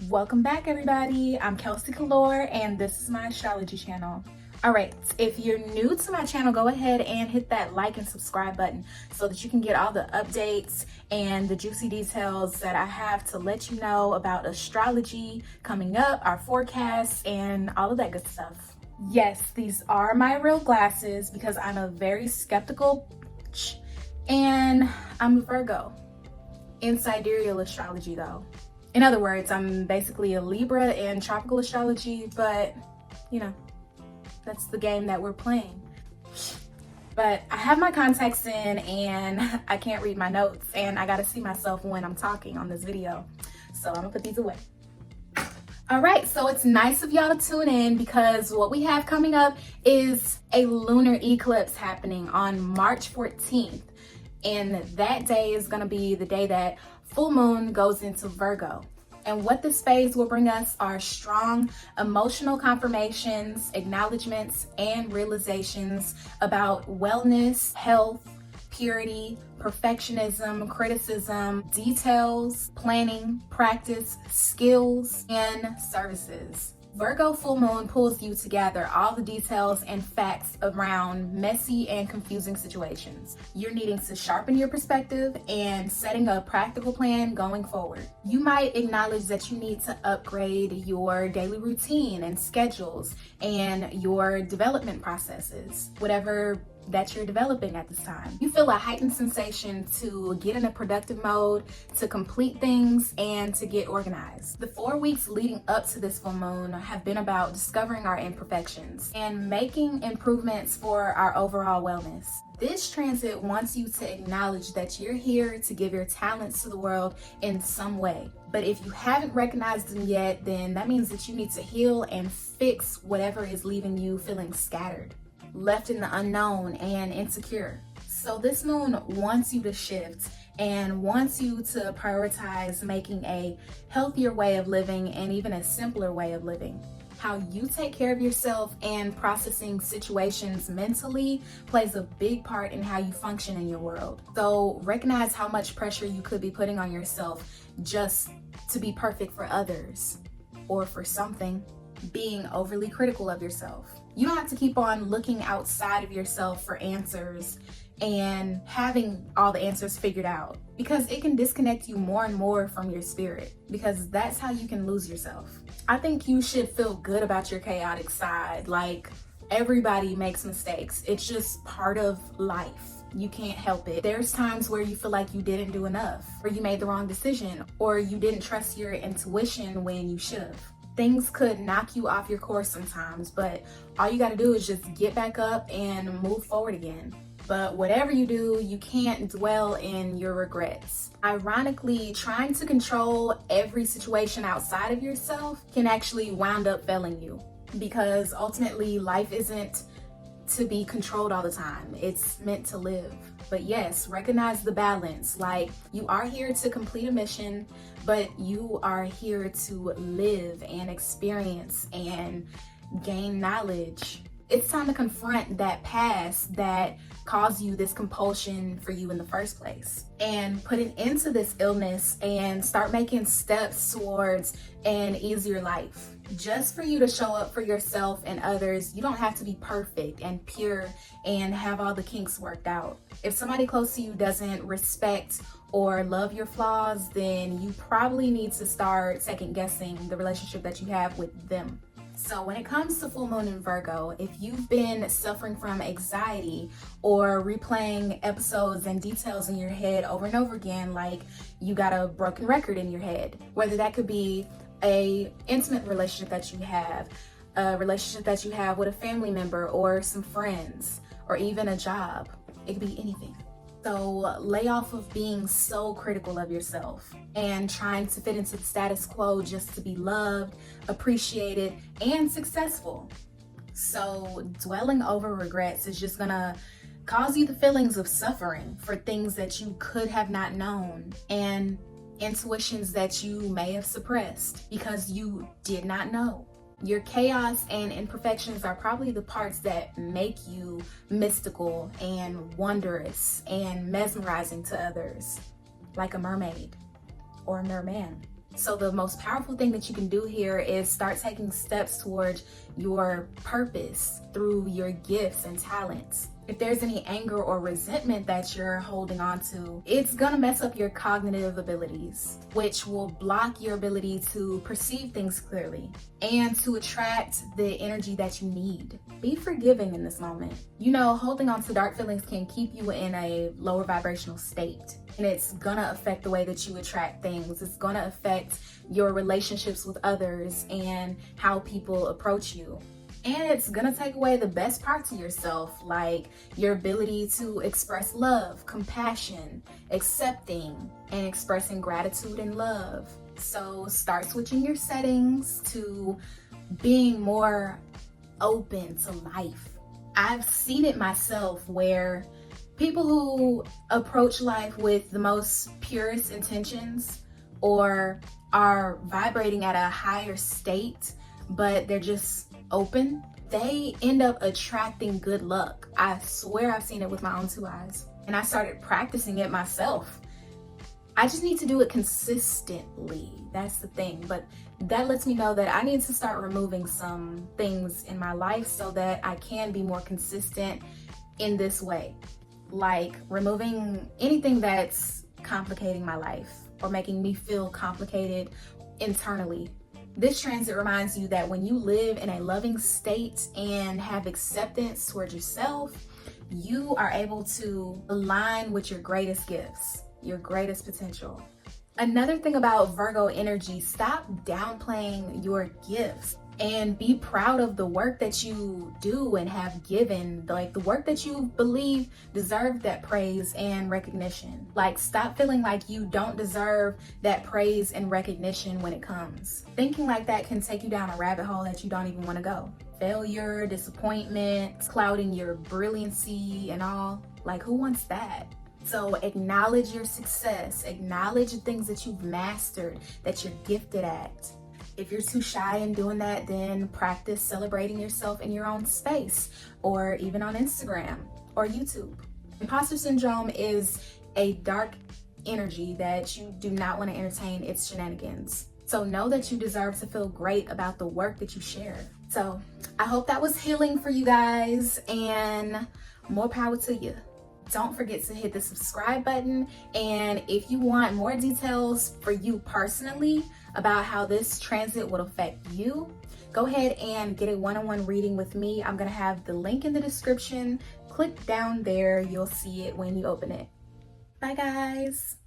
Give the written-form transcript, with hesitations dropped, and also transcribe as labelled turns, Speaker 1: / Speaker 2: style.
Speaker 1: Welcome back, everybody. I'm Kelsey Kalor, and this is my astrology channel. All right, if you're new to my channel, go ahead and hit that like and subscribe button so that you can get all the updates and the juicy details that I have to let you know about astrology coming up, our forecasts, and all of that good stuff. Yes, these are my real glasses because I'm a very skeptical bitch, and I'm a Virgo. In sidereal astrology, though. In other words, I'm basically a Libra in tropical astrology, but you know, that's the game that we're playing. But I have my contacts in and I can't read my notes and I gotta see myself when I'm talking on this video. So I'm gonna put these away. All right, so it's nice of y'all to tune in because what we have coming up is a lunar eclipse happening on March 14th. And that day is gonna be the day that full moon goes into Virgo. And what this phase will bring us are strong emotional confirmations, acknowledgments, and realizations about wellness, health, purity, perfectionism, criticism, details, planning, practice, skills, and services. Virgo full moon pulls you to gather all the details and facts around messy and confusing situations. You're needing to sharpen your perspective and setting a practical plan going forward. You might acknowledge that you need to upgrade your daily routine and schedules and your development processes, whatever that you're developing at this time. You feel a heightened sensation to get in a productive mode, to complete things, and to get organized. The 4 weeks leading up to this full moon have been about discovering our imperfections and making improvements for our overall wellness. This transit wants you to acknowledge that you're here to give your talents to the world in some way. But if you haven't recognized them yet, then that means that you need to heal and fix whatever is leaving you feeling scattered, left in the unknown, and insecure. So this moon wants you to shift and wants you to prioritize making a healthier way of living and even a simpler way of living. How you take care of yourself and processing situations mentally plays a big part in how you function in your world. So recognize how much pressure you could be putting on yourself just to be perfect for others or for something. Being overly critical of yourself. You don't have to keep on looking outside of yourself for answers and having all the answers figured out, because it can disconnect you more and more from your spirit, because that's how you can lose yourself. I think you should feel good about your chaotic side. Like, everybody makes mistakes. It's just part of life. You can't help it. There's times where you feel like you didn't do enough, or you made the wrong decision, or you didn't trust your intuition when you should have. Things could knock you off your course sometimes, but all you gotta do is just get back up and move forward again. But whatever you do, you can't dwell in your regrets. Ironically, trying to control every situation outside of yourself can actually wound up failing you, because ultimately life isn't to be controlled all the time. It's meant to live. But yes, recognize the balance. Like, you are here to complete a mission, but you are here to live and experience and gain knowledge. It's time to confront that past that caused you this compulsion for you in the first place, and put an end to this illness and start making steps towards an easier life. Just for you to show up for yourself and others, you don't have to be perfect and pure and have all the kinks worked out. If somebody close to you doesn't respect or love your flaws, then you probably need to start second guessing the relationship that you have with them. So when it comes to full moon in Virgo, if you've been suffering from anxiety or replaying episodes and details in your head over and over again, like you got a broken record in your head, whether that could be a intimate relationship that you have, a relationship that you have with a family member or some friends, or even a job, it could be anything. So lay off of being so critical of yourself and trying to fit into the status quo just to be loved, appreciated, and successful. So dwelling over regrets is just gonna cause you the feelings of suffering for things that you could have not known, and intuitions that you may have suppressed because you did not know. Your chaos and imperfections are probably the parts that make you mystical and wondrous and mesmerizing to others, like a mermaid or a merman. So the most powerful thing that you can do here is start taking steps towards your purpose through your gifts and talents. If there's any anger or resentment that you're holding on to, it's gonna mess up your cognitive abilities, which will block your ability to perceive things clearly and to attract the energy that you need. Be forgiving in this moment. You know, holding on to dark feelings can keep you in a lower vibrational state, and it's gonna affect the way that you attract things. It's gonna affect your relationships with others and how people approach you. And it's gonna take away the best parts of yourself, like your ability to express love, compassion, accepting, and expressing gratitude and love. So start switching your settings to being more open to life. I've seen it myself where people who approach life with the most purest intentions or are vibrating at a higher state, but they're just open, they end up attracting good luck. I swear I've seen it with my own two eyes. And I started practicing it myself. I just need to do it consistently. That's the thing. But that lets me know that I need to start removing some things in my life so that I can be more consistent in this way. Like removing anything that's complicating my life or making me feel complicated internally. This transit reminds you that when you live in a loving state and have acceptance towards yourself, you are able to align with your greatest gifts, your greatest potential. Another thing about Virgo energy, stop downplaying your gifts and be proud of the work that you do and have given, like the work that you believe deserve that praise and recognition. Like, stop feeling like you don't deserve that praise and recognition when it comes. Thinking like that can take you down a rabbit hole that you don't even want to go. Failure, disappointment, clouding your brilliancy and all. Like, who wants that? So acknowledge your success, acknowledge the things that you've mastered, that you're gifted at. If you're too shy in doing that, then practice celebrating yourself in your own space, or even on Instagram or YouTube. Imposter syndrome is a dark energy that you do not want to entertain its shenanigans. So know that you deserve to feel great about the work that you share. So I hope that was healing for you guys, and more power to you. Don't forget to hit the subscribe button. And if you want more details for you personally about how this transit will affect you, go ahead and get a one-on-one reading with me. I'm gonna have the link in the description. Click down there, you'll see it when you open it. Bye guys.